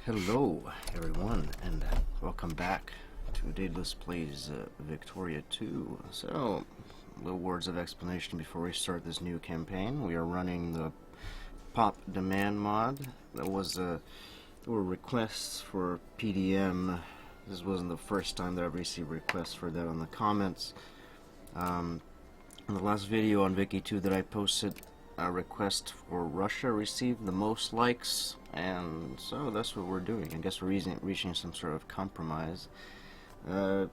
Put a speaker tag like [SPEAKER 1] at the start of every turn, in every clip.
[SPEAKER 1] Hello everyone, and welcome back to Daedalus Plays Victoria 2. So, little words of explanation before we start this new campaign. We are running the Pop Demand mod. There were requests for PDM. This wasn't the first time that I've received requests for that on the comments. In the last video on Vicky 2 that I posted, a request for Russia received the most likes, and so that's what we're doing. I guess we're reaching some sort of compromise. One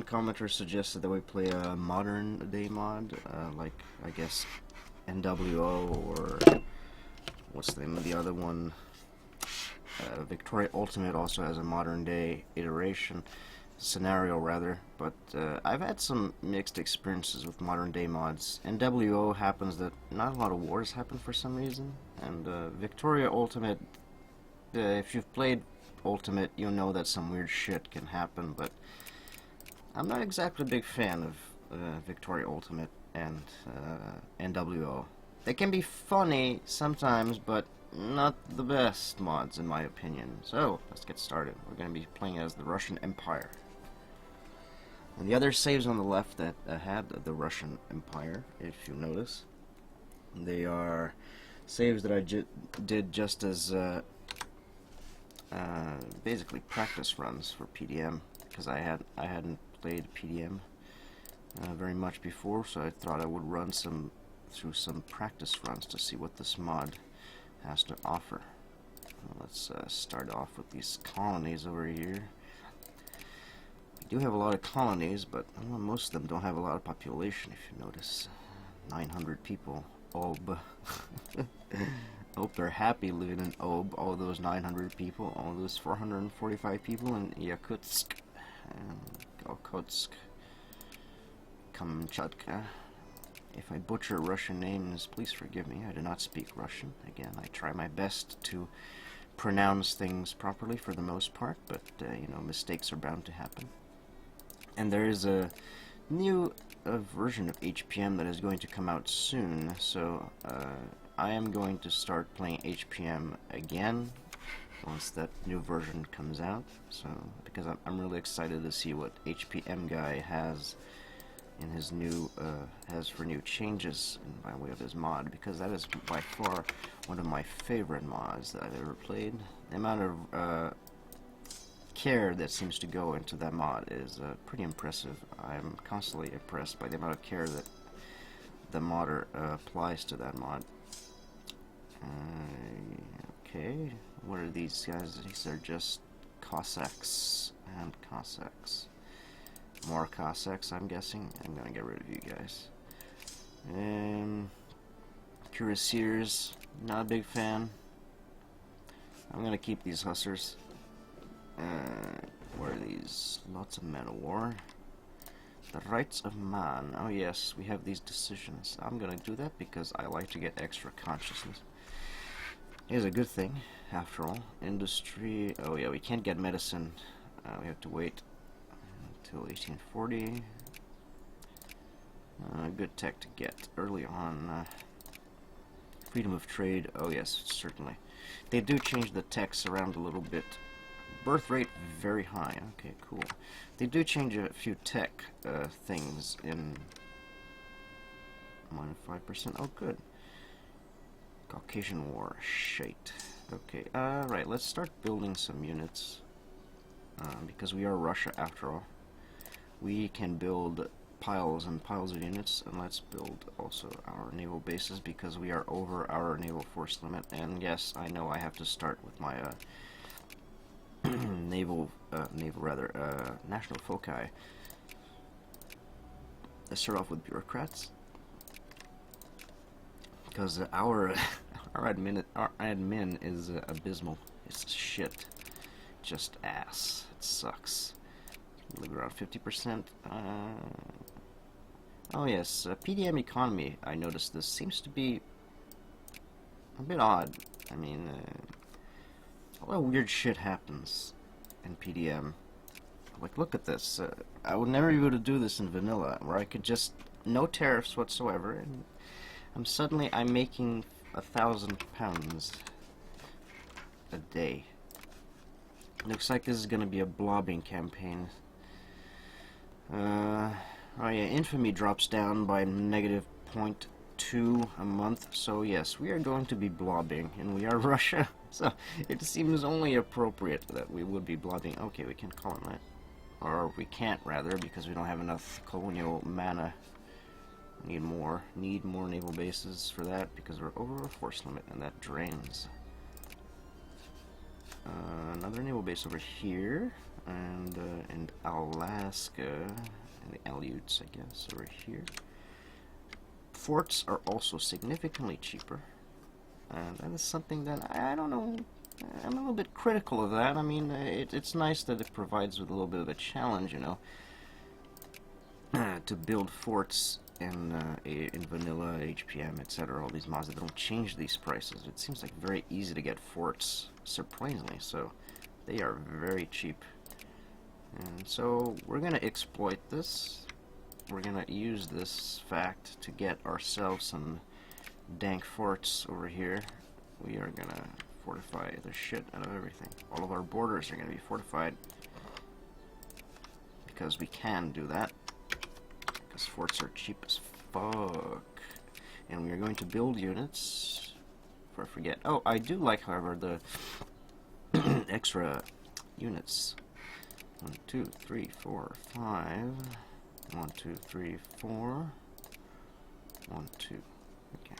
[SPEAKER 1] commenter suggested that we play a modern day mod, like I guess NWO, or what's the name of the other one? Victoria Ultimate also has a modern day iteration. Scenario rather, but I've had some mixed experiences with modern day mods. In NWO happens that not a lot of wars happen for some reason, and Victoria Ultimate, if you've played Ultimate, you know that some weird shit can happen, but I'm not exactly a big fan of Victoria Ultimate and NWO. They can be funny sometimes, but not the best mods in my opinion. So, let's get started. We're going to be playing as the Russian Empire. And the other saves on the left that had the Russian Empire, if you notice, they are saves that I did just as basically practice runs for PDM, because I hadn't played PDM very much before, so I thought I would run through some practice runs to see what this mod has to offer. Let's start off with these colonies over here. We do have a lot of colonies, but well, most of them don't have a lot of population, if you notice. 900 people. Ob. Hope they're happy living in Ob, all those 900 people, all those 445 people in Yakutsk, and Okhotsk, Kamchatka. If I butcher Russian names, please forgive me. I do not speak Russian. Again, I try my best to pronounce things properly for the most part, but you know, mistakes are bound to happen. And there is a new version of HPM that is going to come out soon, so I am going to start playing HPM again once that new version comes out. So, because I'm really excited to see what HPM guy has in his new has for new changes by way of his mod, because that is by far one of my favorite mods that I've ever played. The amount of care that seems to go into that mod is pretty impressive. I'm constantly impressed by the amount of care that the modder applies to that mod. Okay, what are these guys? These are just Cossacks and Cossacks. More Cossacks, I'm guessing. I'm gonna get rid of you guys. Cuirassiers, not a big fan. I'm gonna keep these hussars. What are these? Lots of men of war. The rights of man. Oh yes, we have these decisions. I'm gonna do that because I like to get extra consciousness. It is a good thing, after all. Industry. Oh yeah, we can't get medicine. We have to wait until 1840. Good tech to get early on. Freedom of trade. Oh yes, certainly. They do change the techs around a little bit. Birth rate very high. Okay, cool. They do change a few tech things in -5%. Oh, good. Caucasian War. Shite. Okay. Right. Let's start building some units because we are Russia after all. We can build piles and piles of units, and let's build also our naval bases because we are over our naval force limit. And yes, I know I have to start with my national foci. Let's start off with bureaucrats, because our admin is abysmal. It's shit, just ass. It sucks. Live around 50%. Oh yes, PDM economy. I noticed this seems to be a bit odd. I mean, a lot of weird shit happens in PDM. Like, look at this. I would never be able to do this in vanilla, where I could just no tariffs whatsoever, and I'm making £1,000 a day. Looks like this is going to be a blobbing campaign. Oh yeah, infamy drops down by -0.2 a month, so yes, we are going to be blobbing, and we are Russia, so it seems only appropriate that we would be blobbing. Okay, we can call it that. Or we can't, rather, because we don't have enough colonial mana. Need more naval bases for that, because we're over our force limit, and that drains. Another naval base over here, and in Alaska, and the Aleuts, I guess, over here. Forts are also significantly cheaper, and that is something that I don't know. I'm a little bit critical of that. I mean, it's nice that it provides with a little bit of a challenge, you know, to build forts in vanilla, HPM, etc. All these mods that don't change these prices. It seems like very easy to get forts, surprisingly. So they are very cheap, and so we're gonna exploit this. We're gonna use this fact to get ourselves some dank forts over here. We are gonna fortify the shit out of everything. All of our borders are gonna be fortified because we can do that. Because forts are cheap as fuck. And we are going to build units. Before I forget. Oh, I do like, however, the extra units. 1, 2, 3, 4, 5. 1, 2, 3, 4. 1, 2. Okay.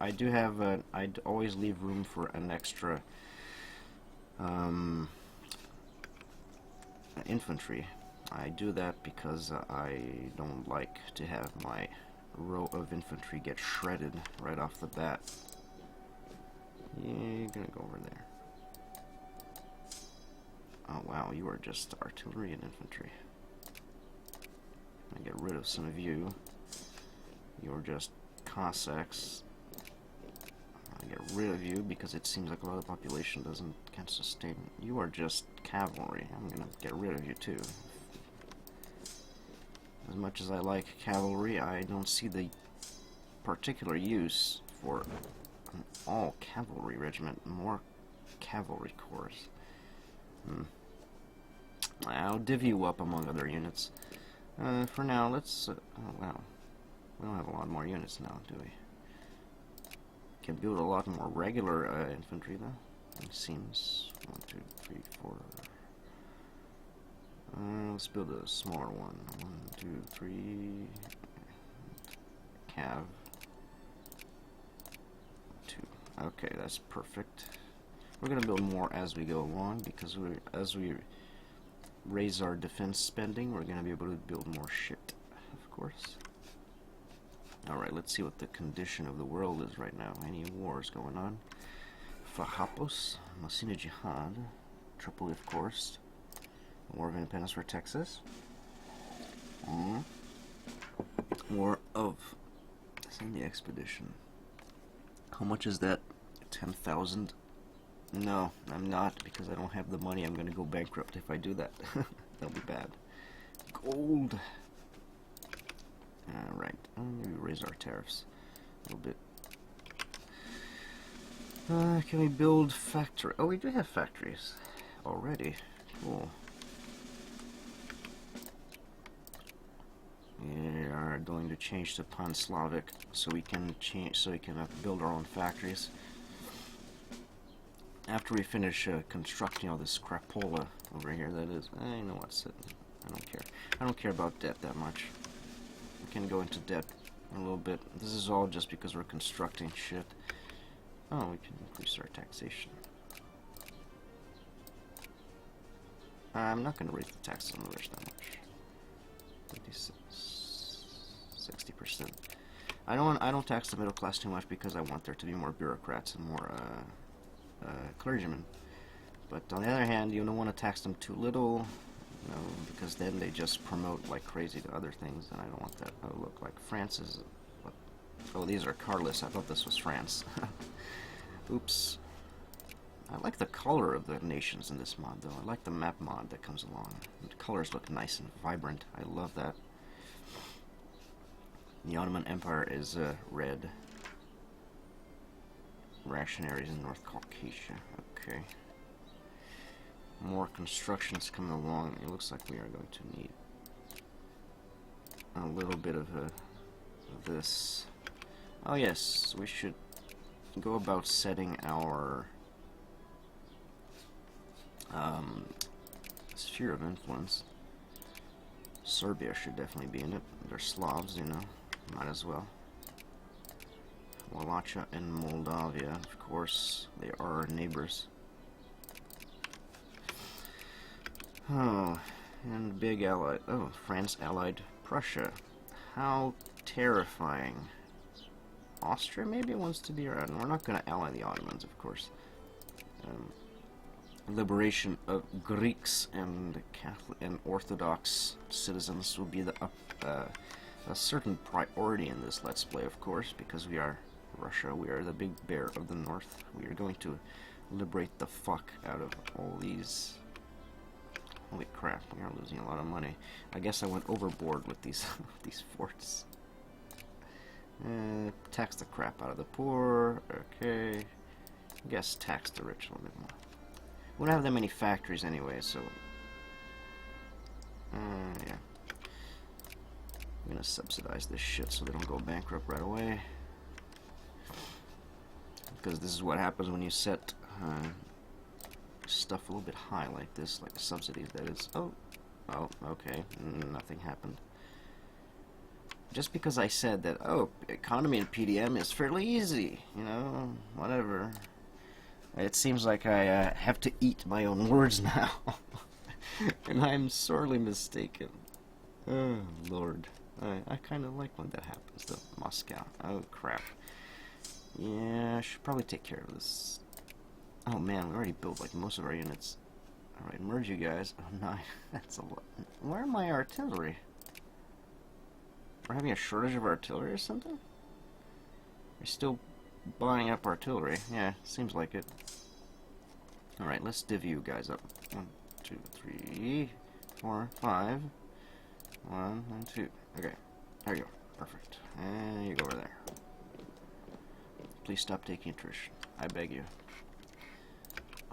[SPEAKER 1] I do have I'd always leave room for an extra infantry. I do that because I don't like to have my row of infantry get shredded right off the bat. Yeah, you're gonna go over there. Oh wow, you are just artillery and infantry. I get rid of some of you. You're just Cossacks. I get rid of you because it seems like a lot of the population can't sustain. You are just cavalry. I'm gonna get rid of you too. As much as I like cavalry, I don't see the particular use for an all-cavalry regiment. More cavalry corps. I'll divvy you up among other units. For now, let's... oh, wow. We don't have a lot more units now, do we? Can build a lot more regular infantry, though. It seems. 1, 2, 3, 4... let's build a smaller one. 1, 2, 3. Cav. 2. Okay, that's perfect. We're gonna build more as we go along because as we raise our defense spending, we're gonna be able to build more shit, of course. All right, let's see what the condition of the world is right now. Any wars going on? Fahapos, Masina Jihad, Tripoli, of course. War of Independence for Texas. War of the expedition. How much is that? 10,000? No, I'm not, because I don't have the money. I'm gonna go bankrupt if I do that. That'll be bad. Gold. Alright, maybe raise our tariffs a little bit. Can we build factory? Oh, we do have factories already. Cool. We are going to change to Pan-Slavic so we can build our own factories. After we finish constructing all this crapola over here, that is, I know what's it. I don't care. I don't care about debt that much. We can go into debt a little bit. This is all just because we're constructing shit. Oh, we can increase our taxation. I'm not going to raise the taxes on the rich that much. 60%. I don't tax the middle class too much because I want there to be more bureaucrats and more clergymen. But on the other hand, you don't want to tax them too little, you know, because then they just promote like crazy to other things, and I don't want that. Oh, look, like France is... What? Oh, these are carless. I thought this was France. Oops. I like the color of the nations in this mod, though. I like the map mod that comes along. The colors look nice and vibrant. I love that. The Ottoman Empire is red. Reactionaries in North Caucasia. Okay. more construction's coming along. It looks like we are going to need a little bit of this. Oh yes, we should go about setting our sphere of influence. Serbia should definitely be in it. They're Slavs, you know. Might as well. Wallachia and Moldavia, of course, they are our neighbors. Oh, and big ally. Oh, France allied Prussia. How terrifying. Austria maybe wants to be around. We're not going to ally the Ottomans, of course. Liberation of Greeks and Catholic and Orthodox citizens will be a certain priority in this Let's Play, of course, because we are Russia. We are the big bear of the North. We are going to liberate the fuck out of all these. Holy crap! We are losing a lot of money. I guess I went overboard with these these forts. Tax the crap out of the poor. Okay. I guess tax the rich a little bit more. We don't have that many factories anyway, so yeah. I'm gonna subsidize this shit so they don't go bankrupt right away. Because this is what happens when you set stuff a little bit high like this, like subsidies, that is. Oh, okay, nothing happened. Just because I said that, oh, economy in PDM is fairly easy, you know, whatever. It seems like I have to eat my own words now. And I'm sorely mistaken. Oh, Lord. I kind of like when that happens, though. Moscow. Oh, crap. Yeah, I should probably take care of this. Oh, man, we already built, like, most of our units. Alright, merge you guys. Oh, no, that's a lot. Where are my artillery? We're having a shortage of artillery or something? We're still buying up artillery. Yeah, seems like it. Alright, let's divvy you guys up. 1, 2, 3, 4, 5. 1 and 2. Okay, there you go. Perfect. And you go over there. Please stop taking attrition. I beg you.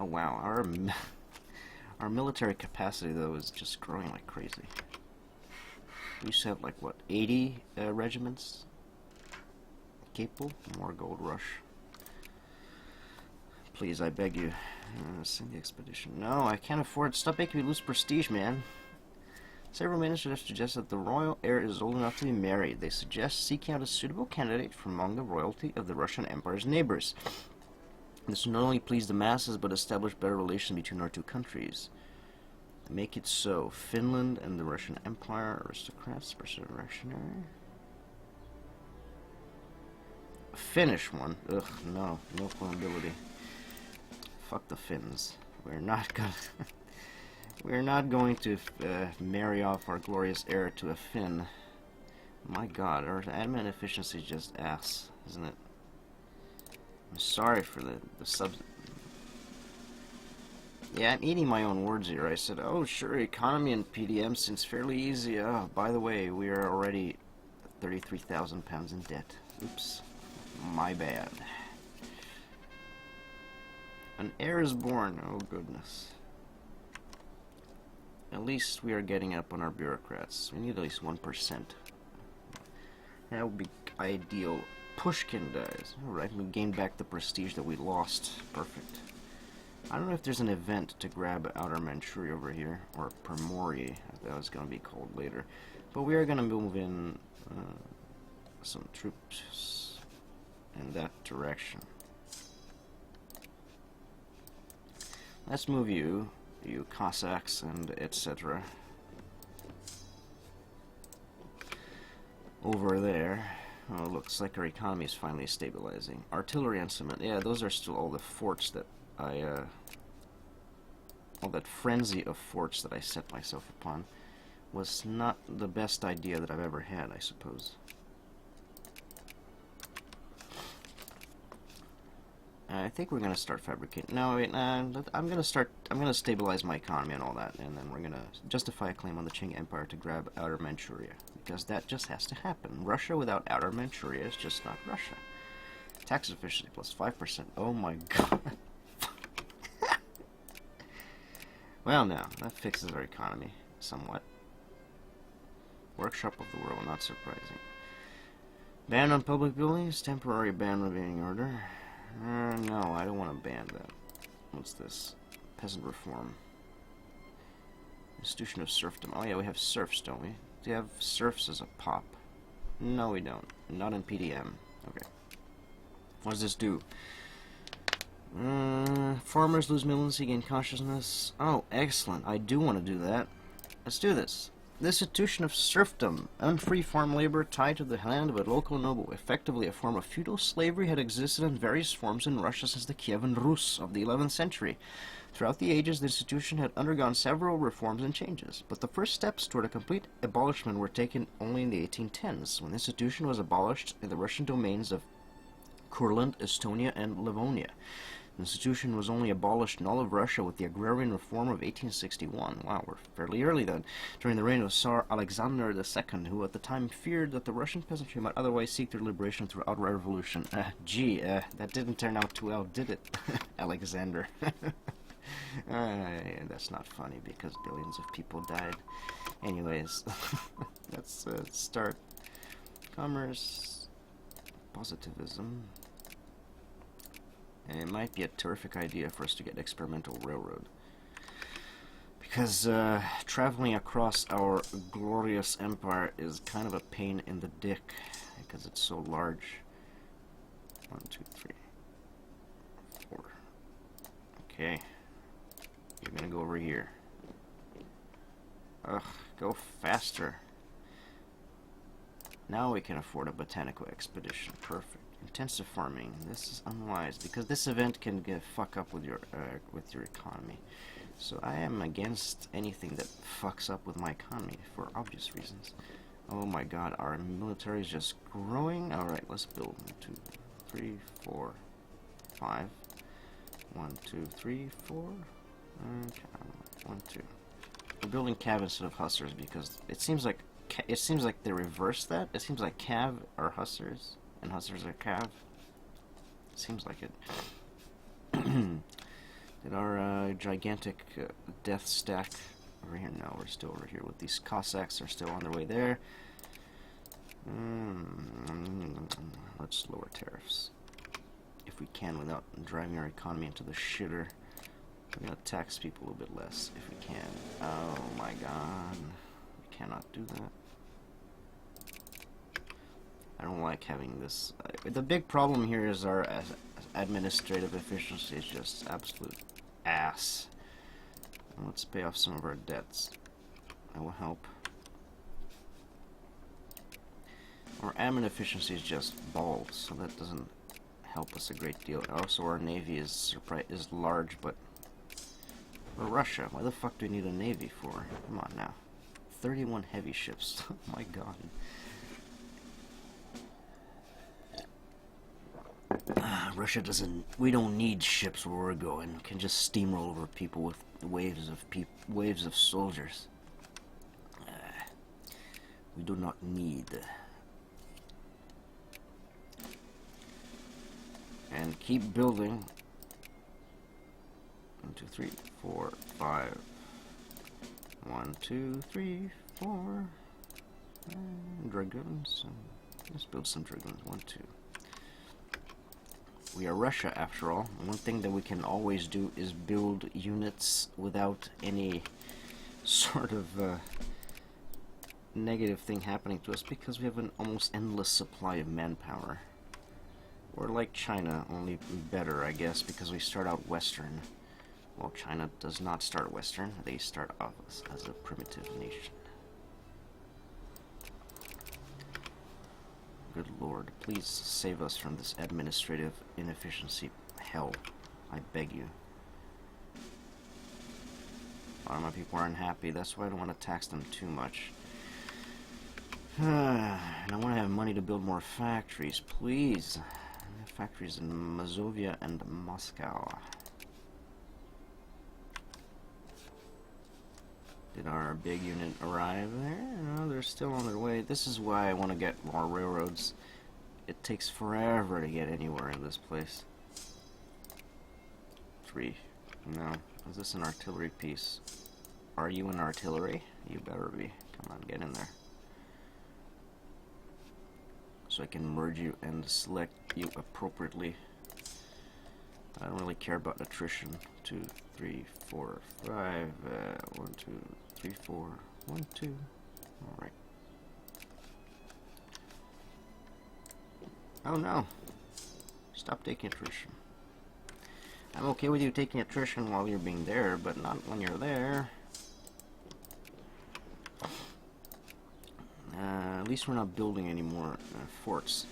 [SPEAKER 1] Oh wow, our military capacity though is just growing like crazy. We used to have like what, 80 regiments capable. More gold rush. Please, I beg you, send the expedition. No, I can't afford. Stop making me lose prestige, man. Several ministers have suggested that the royal heir is old enough to be married. They suggest seeking out a suitable candidate from among the royalty of the Russian Empire's neighbors. This will not only please the masses, but establish better relations between our two countries. Make it so. Finland and the Russian Empire, aristocrats versus reactionary. A Finnish one? Ugh, no. No nobility. Fuck the Finns. We're not gonna... We're not going to marry off our glorious heir to a Finn. My god, our admin efficiency is just ass, isn't it? I'm sorry for the subs... Yeah, I'm eating my own words here. I said, oh sure, economy in PDM seems fairly easy. Oh, by the way, we are already 33,000 pounds in debt. Oops. My bad. An heir is born. Oh goodness. At least we are getting up on our bureaucrats. We need at least 1%. That would be ideal. Pushkin dies. Alright, we gained back the prestige that we lost. Perfect. I don't know if there's an event to grab Outer Manchuria over here, or Primorye, as that was going to be called later. But we are going to move in some troops in that direction. Let's move you Cossacks and etc. over there. Oh, looks like our economy is finally stabilizing. Artillery and cement. Yeah, those are still all the forts that all that frenzy of forts that I set myself upon was not the best idea that I've ever had, I suppose. I think we're gonna start fabricating. No, wait, I'm gonna stabilize my economy and all that, and then we're gonna justify a claim on the Qing Empire to grab Outer Manchuria, because that just has to happen. Russia without Outer Manchuria is just not Russia. Tax efficiency plus 5%. Oh my god. Well, no, that fixes our economy somewhat. Workshop of the world, not surprising. Ban on public buildings, temporary ban levying order. No, I don't want to ban that. What's this? Peasant reform. Institution of serfdom. Oh yeah, we have serfs, don't we? Do you have serfs as a pop? No, we don't. Not in PDM. Okay. What does this do? Farmers lose militancy, gain consciousness. Oh, excellent. I do want to do that. Let's do this. The institution of serfdom, unfree farm labor tied to the hand of a local noble, effectively a form of feudal slavery, had existed in various forms in Russia since the Kievan Rus of the 11th century. Throughout the ages, the institution had undergone several reforms and changes, but the first steps toward a complete abolishment were taken only in the 1810s, when the institution was abolished in the Russian domains of Courland, Estonia, and Livonia. The institution was only abolished in all of Russia with the agrarian reform of 1861. Wow, we're fairly early then. During the reign of Tsar Alexander II, who at the time feared that the Russian peasantry might otherwise seek their liberation through outright revolution. That didn't turn out too well, did it, Alexander? That's not funny because billions of people died. Anyways, let's start. Commerce, positivism. And it might be a terrific idea for us to get experimental railroad. Because traveling across our glorious empire is kind of a pain in the dick. Because it's so large. 1, 2, 3, 4. Okay. You're gonna go over here. Ugh, go faster. Now we can afford a botanical expedition. Perfect. Intensive farming. This is unwise because this event can fuck up with your economy. So I am against anything that fucks up with my economy for obvious reasons. Oh my god, our military is just growing. All right, let's build 1, 2, 3, 4, 5. 1, 2, 3, 4. Okay, 1, 2. We're building cav instead of hussars because it seems like they reversed that. It seems like cav are hussars. And hussars are cav. Seems like it. Did our gigantic death stack over here? No, we're still over here with these Cossacks. Are still on their way there. Let's lower tariffs if we can without driving our economy into the shitter. We're gonna tax people a little bit less if we can. Oh my god, we cannot do that. I don't like having this. The big problem here is our administrative efficiency is just absolute ass. Let's pay off some of our debts. That will help. Our admin efficiency is just balls, so that doesn't help us a great deal. Also, our navy is large, but we're Russia. Why the fuck do we need a navy for? Come on now. 31 heavy ships. Oh my god. Russia doesn't. We don't need ships where we're going. We can just steamroll over people with waves of soldiers. We do not need. And keep building. 1, 2, 3, 4, 5. 1, 2, 3, 4. Dragoons. Let's build some dragoons. 1, 2. We are Russia, after all. One thing that we can always do is build units without any sort of negative thing happening to us because we have an almost endless supply of manpower. We're like China, only better, I guess, because we start out Western. Well, China does not start Western. They start off as a primitive nation. Good lord, please save us from this administrative inefficiency hell. I beg you. A lot of my people are unhappy, that's why I don't want to tax them too much. And I want to have money to build more factories, please. Factories in Mazovia and Moscow. Did our big unit arrive there? No, they're still on their way. This is why I want to get more railroads. It takes forever to get anywhere in this place. 3, No. Is this an artillery piece? Are you an artillery? You better be. Come on, get in there. So I can merge you and select you appropriately. I don't really care about attrition. 2, 3, 4, 5. 1, 2, 3, 4. 1, 2. Alright. Oh no. Stop taking attrition. I'm okay with you taking attrition while you're being there, but not when you're there. At least we're not building any more forts.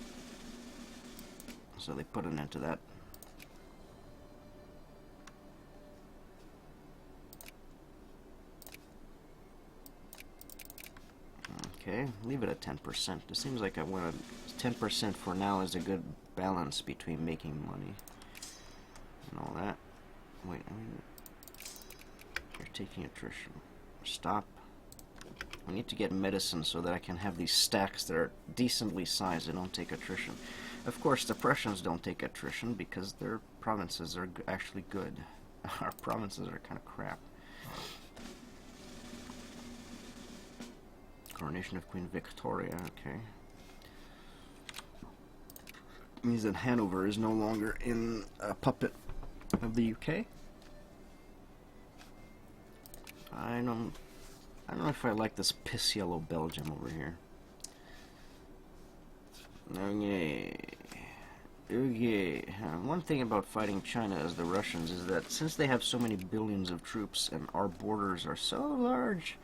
[SPEAKER 1] So they put an end to that. Okay, leave it at 10%. It seems like 10% for now is a good balance between making money and all that. Wait, you're taking attrition. Stop. I need to get medicine so that I can have these stacks that are decently sized and don't take attrition. Of course, the Prussians don't take attrition because their provinces are actually good. Our provinces are kind of crap. Coronation of Queen Victoria, okay. It means that Hanover is no longer in a puppet of the UK. I don't know if I like this piss yellow Belgium over here. Okay. Okay. One thing about fighting China as the Russians is that since they have so many billions of troops and our borders are so large,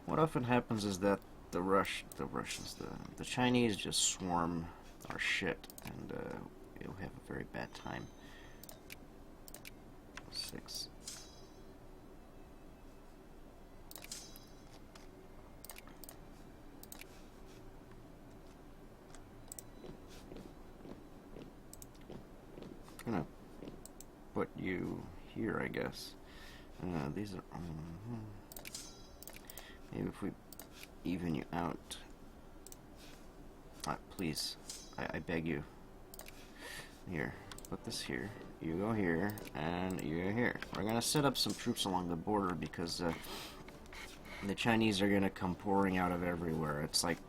[SPEAKER 1] what often happens is that the Chinese just swarm our shit, and you'll have a very bad time. 6. I'm gonna put you here, I guess. These are. Maybe if we even you out. Please, I beg you. Here, put this here. You go here, and you go here. We're gonna set up some troops along the border because the Chinese are gonna come pouring out of everywhere. It's like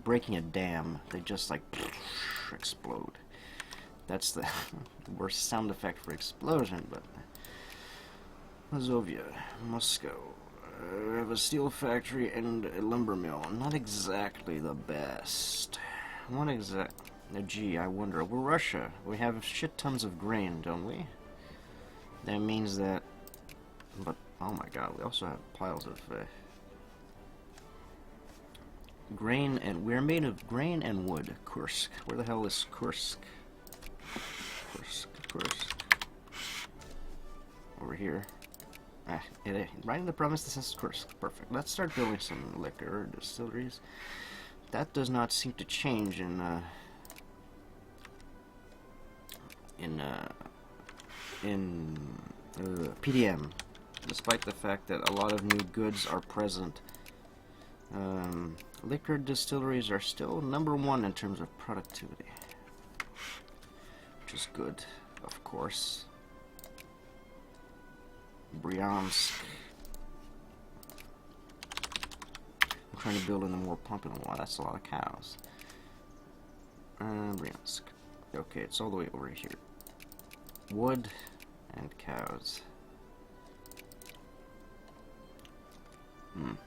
[SPEAKER 1] breaking a dam. They just like explode. That's the worst sound effect for explosion, but Mazovia, Moscow. We have a steel factory and a lumber mill. Not exactly the best. Not exact. Gee, I wonder. We're Russia. We have shit tons of grain, don't we? That means that. But oh my God, we also have piles of grain, and we're made of grain and wood. Kursk. Where the hell is Kursk? Kursk. Over here. Right in the province that says Kursk. Perfect. Let's start building some liquor distilleries. That does not seem to change in PDM, despite the fact that a lot of new goods are present. Liquor distilleries are still #1 in terms of productivity, which is good, of course. Bryansk. I'm trying to build in the more pumping. Wow, that's a lot of cows. Bryansk. Okay, it's all the way over here. Wood and cows. Alright.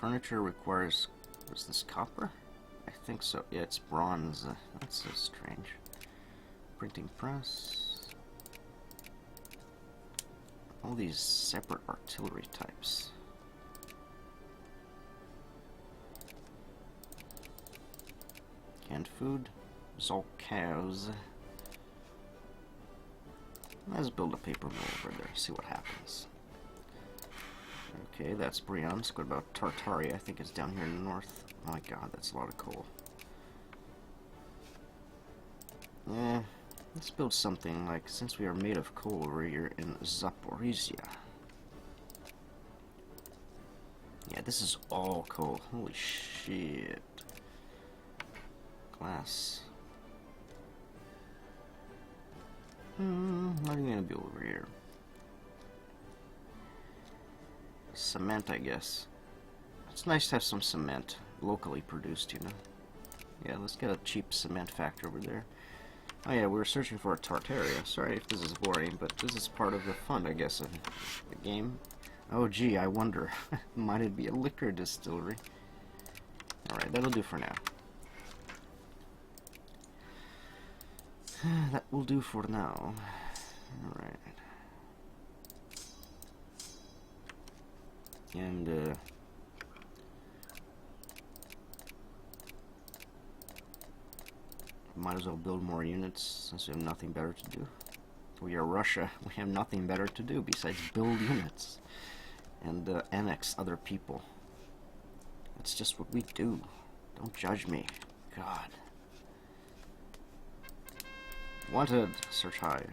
[SPEAKER 1] Furniture requires... What's this, copper? I think so. Yeah, it's bronze. That's so strange. Printing press. All these separate artillery types. Canned food. It's all cows. Let's build a paper mill over there, see what happens. Okay, that's Bryansk. What about Tartary? I think it's down here in the north. Oh my God, that's a lot of coal. Yeah. Let's build something like, since we are made of coal over here in Zaporizhia. Yeah, this is all coal. Holy shit. Glass. gonna be over here. Cement, I guess. It's nice to have some cement locally produced, you know. Yeah, let's get a cheap cement factory over there. Oh yeah, we were searching for a Tartaria. Sorry if this is boring, but this is part of the fun, I guess, of the game. Oh gee, I wonder. Might it be a liquor distillery? Alright, that'll do for now. That will do for now. Alright. And, might as well build more units since we have nothing better to do. We are Russia. We have nothing better to do besides build units and annex other people. That's just what we do. Don't judge me. God. Wanted. Search high.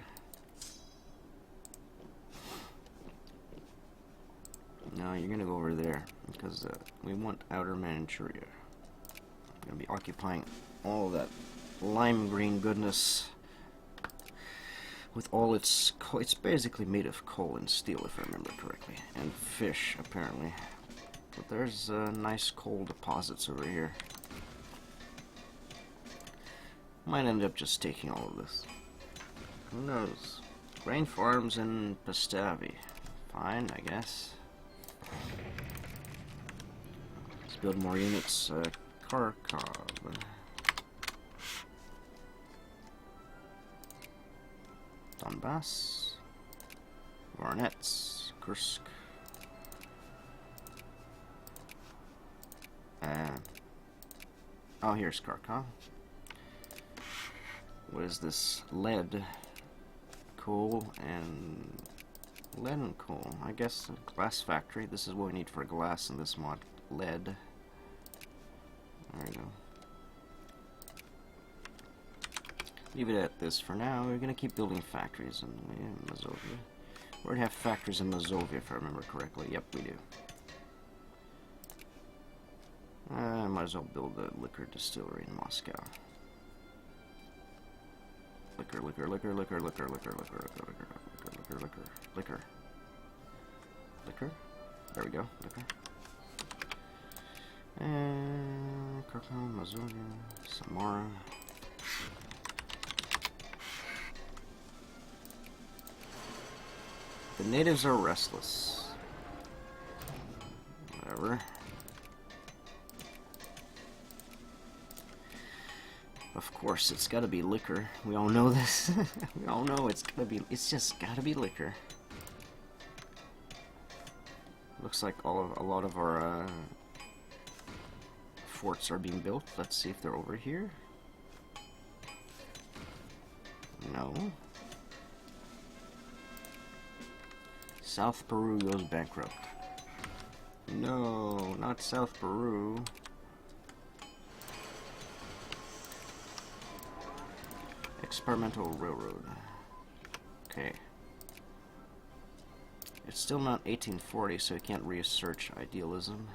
[SPEAKER 1] No, you're gonna go over there because we want Outer Manchuria. I'm gonna be occupying all that lime green goodness with all its coal. It's basically made of coal and steel, if I remember correctly, and fish apparently. But there's nice coal deposits over here. Might end up just taking all of this. Who knows? Grain farms in Pastavi. Fine, I guess. Let's build more units. Kharkov. Donbass. Varnets. Kursk. Oh, here's Kharkov. What is this? Lead, coal, and lead and coal. I guess a glass factory. This is what we need for glass in this mod. Lead. There we go. Leave it at this for now. We're gonna keep building factories in Mazovia. We already have factories in Mazovia, if I remember correctly. Yep, we do. I might as well build a liquor distillery in Moscow. Liquor, liquor, liquor, liquor, liquor, liquor, liquor, liquor, liquor, liquor, liquor, liquor, liquor. There we go, liquor. And Kharkov, Mazovia, Samara. The natives are restless. Whatever. Of course, it's gotta be liquor. We all know this. We all know it's just gotta be liquor. Looks like a lot of our forts are being built. Let's see if they're over here. No. South Peru goes bankrupt. No, not South Peru. Experimental railroad. Okay. It's still not 1840, so we can't research idealism.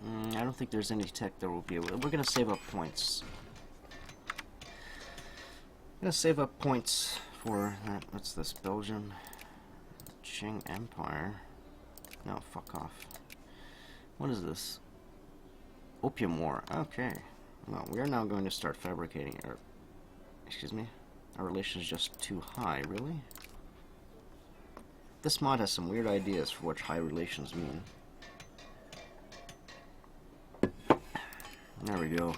[SPEAKER 1] I don't think there's any tech that will be able to. We're gonna save up points. I'm gonna save up points for that. What's this? Belgium? Qing Empire? No, fuck off. What is this? Opium War. Okay. Well, we are now going to start fabricating our... Excuse me? Our relation is just too high, really? This mod has some weird ideas for what high relations mean. There we go.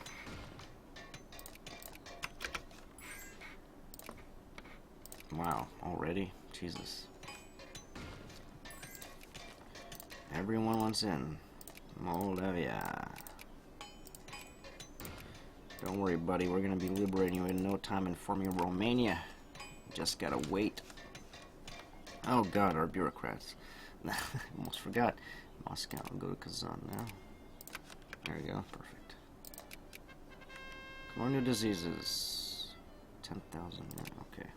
[SPEAKER 1] Wow, already? Jesus. Everyone wants in. Moldavia. Don't worry, buddy. We're gonna be liberating you in no time and forming Romania. Just gotta wait. Oh god, our bureaucrats. Almost forgot. Moscow. I'll go to Kazan now. There we go. Perfect. Colonial diseases. 10,000. Okay.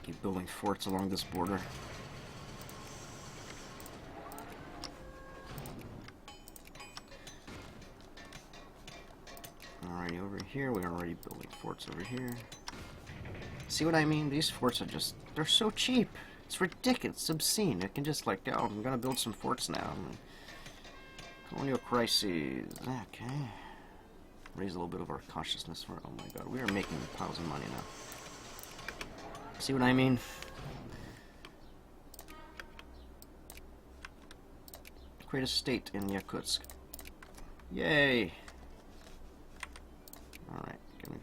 [SPEAKER 1] Keep building forts along this border. already over here. We're already building forts over here. See what I mean? These forts are just, they're so cheap. It's ridiculous. It's obscene. I can just like, oh, I'm gonna build some forts now. Colonial crises. Okay. Raise a little bit of our consciousness for, oh my god, we are making piles of money now. See what I mean? Create a state in Yakutsk. Yay! Alright, can we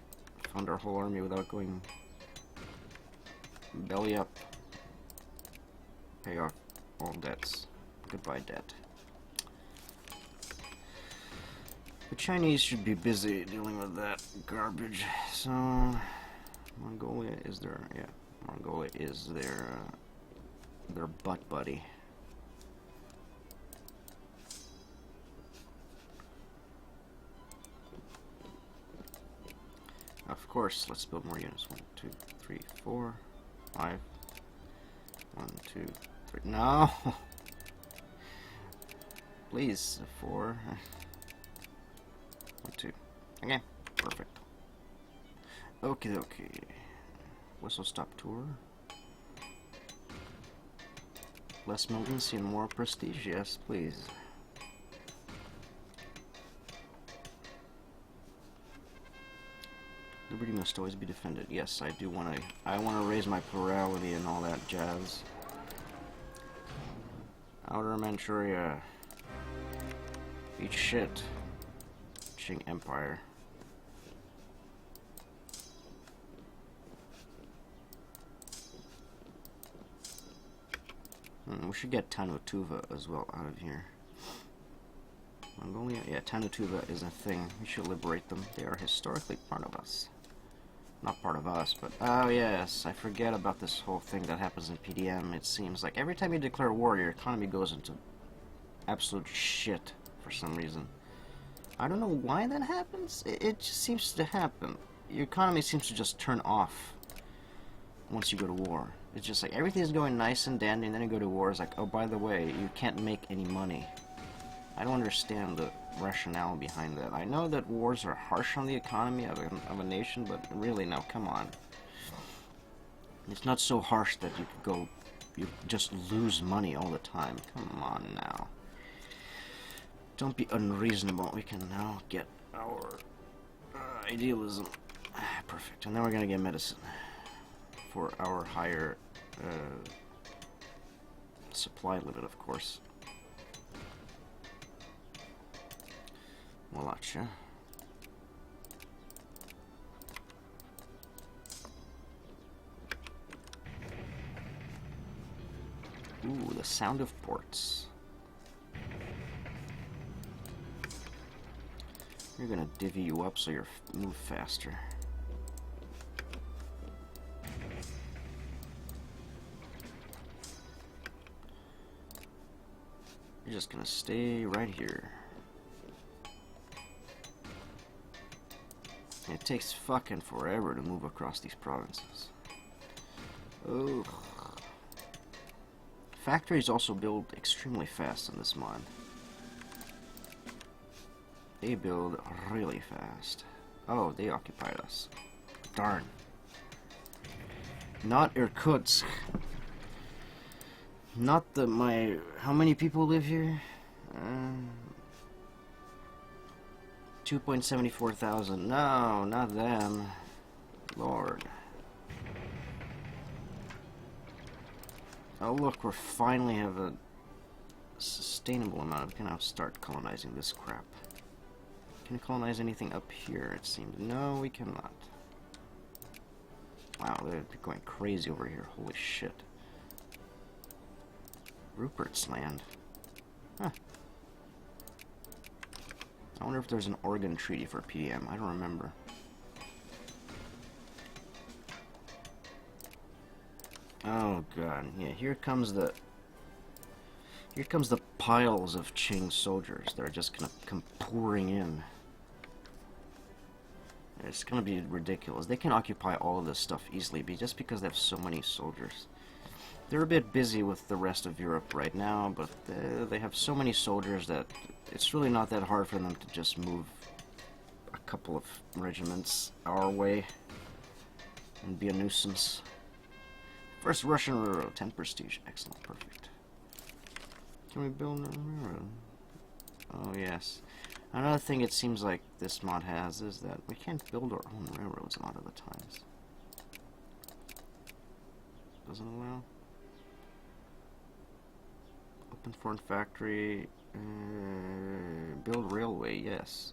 [SPEAKER 1] fund our whole army without going belly up? Pay off all debts. Goodbye, debt. The Chinese should be busy dealing with that garbage. So, Mongolia is their, yeah, Mongolia is their butt buddy. Of course, let's build more units. 1, 2, 3, 4, 5. 1, 2, 3. No! Please, 4. 1, 2. Okay, perfect. Okay, okay. Whistle stop tour. Less militancy and more prestige, yes, please. Liberty must always be defended. Yes, I do want to. I want to raise my plurality and all that jazz. Outer Manchuria. Eat shit. Qing Empire. We should get Tanutuva as well out of here. Mongolia? Yeah, Tanutuva is a thing. We should liberate them. They are historically part of us. Not part of us, but... Oh, yes. I forget about this whole thing that happens in PDM. It seems like every time you declare war, your economy goes into absolute shit for some reason. I don't know why that happens. It just seems to happen. Your economy seems to just turn off once you go to war. It's just like everything's going nice and dandy, and then you go to war. It's like, oh, by the way, you can't make any money. I don't understand the rationale behind that. I know that wars are harsh on the economy of a nation, but really, now, come on. It's not so harsh that you just lose money all the time. Come on now. Don't be unreasonable. We can now get our idealism. Perfect. And then we're going to get medicine for our higher supply limit, of course. Wallachia. Ooh, the sound of ports. We're gonna divvy you up so you move faster. You're just gonna stay right here. It takes fucking forever to move across these provinces. Ugh. Factories also build extremely fast in this mod. They build really fast. Oh, they occupied us. Darn. Not Irkutsk. Not how many people live here? 2.74 thousand. No, not them. Lord. Oh look, we finally have a sustainable amount. We can now start colonizing this crap. Can we colonize anything up here, it seems? No, we cannot. Wow, they're going crazy over here. Holy shit. Rupert's land. Huh. I wonder if there's an Oregon Treaty for PDM. I don't remember. Oh god, yeah, here comes the piles of Qing soldiers that are just gonna come pouring in. It's gonna be ridiculous. They can occupy all of this stuff easily, just because they have so many soldiers. They're a bit busy with the rest of Europe right now, but they have so many soldiers that it's really not that hard for them to just move a couple of regiments our way and be a nuisance. First Russian railroad, 10 prestige. Excellent, perfect. Can we build a railroad? Oh, yes. Another thing it seems like this mod has is that we can't build our own railroads a lot of the times. Doesn't allow. Open foreign factory. Build railway, yes.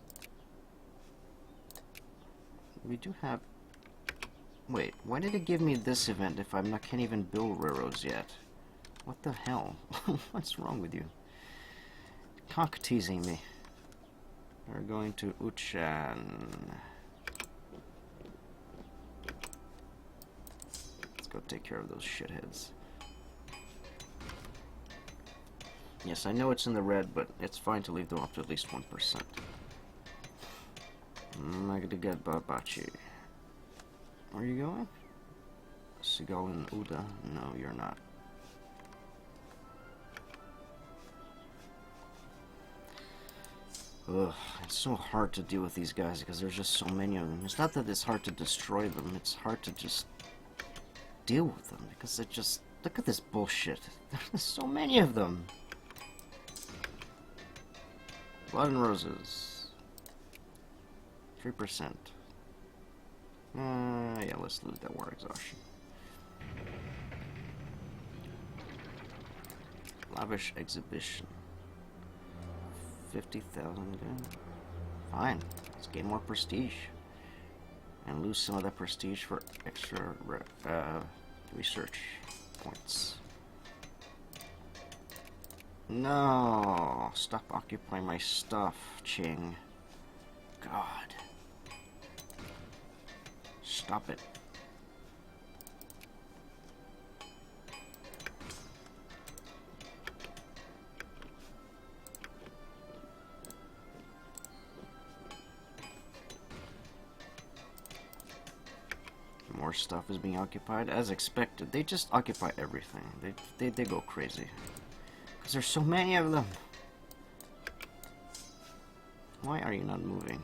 [SPEAKER 1] We do have... Wait, why did it give me this event if can't even build railroads yet? What the hell? What's wrong with you? Cock teasing me. We're going to Uchan. Let's go take care of those shitheads. Yes, I know it's in the red, but it's fine to leave them up to at least 1%. Magadigat Babachi. Where are you going? Seagull and Uda? No, you're not. Ugh, it's so hard to deal with these guys because there's just so many of them. It's not that it's hard to destroy them, it's hard to just deal with them because it just... Look at this bullshit. There's so many of them. Blood and Roses. 3%. Yeah, let's lose that war exhaustion. Lavish exhibition. 50,000 again. Fine. Let's gain more prestige. And lose some of that prestige for extra research points. No! Stop occupying my stuff, Ching. God. Stop it. More stuff is being occupied, as expected. They just occupy everything. They go crazy. Because there's so many of them. Why are you not moving?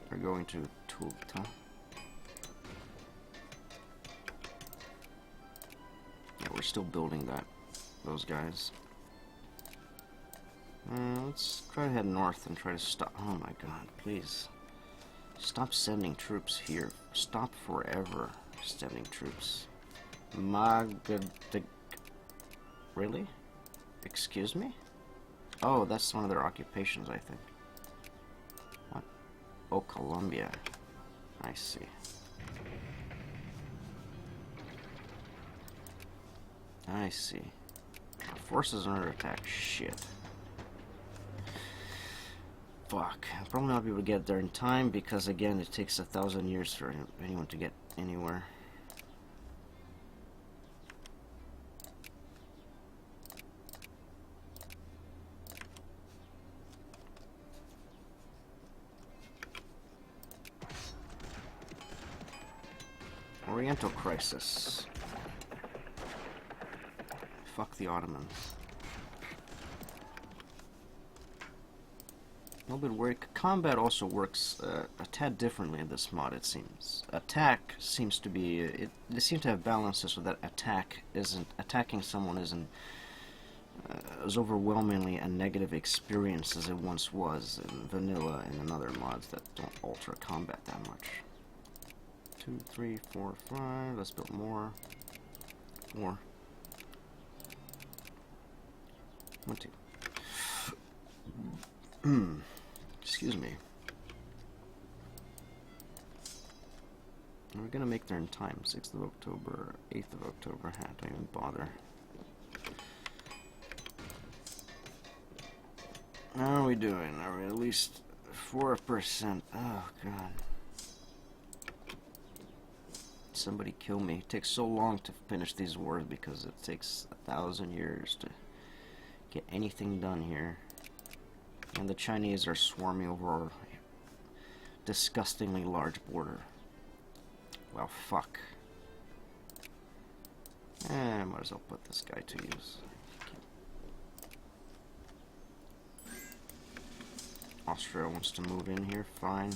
[SPEAKER 1] We're going to Tulta. Yeah, we're still building those guys. Let's try to head north and try to stop. Oh my god, please. Stop sending troops here. Stop forever sending troops. Really? Excuse me? Oh, that's one of their occupations, I think. What? Oh, Colombia. I see. I see. Forces under attack. Shit. Fuck. I'll probably not be able to get there in time because, again, it takes 1,000 years for anyone to get anywhere. Oriental Crisis. Fuck the Ottomans. A little bit worried. Combat also works a tad differently in this mod, it seems. Attack seems to be... They seem to have balances so that attacking someone isn't as overwhelmingly a negative experience as it once was in vanilla and in other mods that don't alter combat that much. 2, 3, 4, 5. Let's build more. 4. 1, 2. Excuse me. We're gonna make there in time. 6th of October, 8th of October. Don't even bother. How are we doing? Are we at least 4%? Oh god. Somebody kill me. It takes so long to finish these wars because it takes 1,000 years to get anything done here. And the Chinese are swarming over our disgustingly large border. Well, fuck. I might as well put this guy to use. Austria wants to move in here, fine.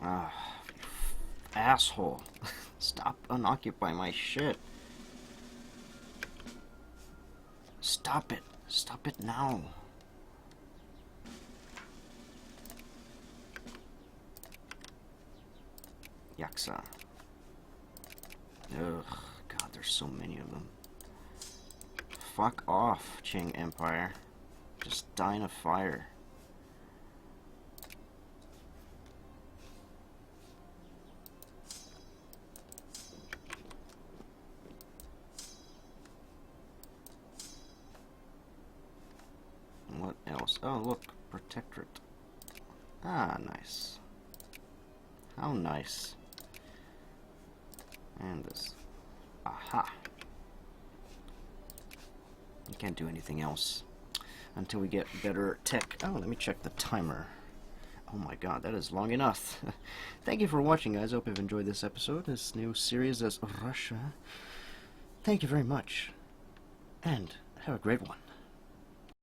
[SPEAKER 1] Ah, you asshole. Stop unoccupying my shit. Stop it. Stop it now. Yaksa. Ugh, God, there's so many of them. Fuck off, Qing Empire. Just die in a fire. What else? Oh, look, Protectorate. Ah, nice. How nice. And this. Aha. You can't do anything else until we get better tech. Oh, let me check the timer. Oh my god, that is long enough. Thank you for watching, guys. Hope you've enjoyed this episode, this new series as Russia. Thank you very much. And have a great one.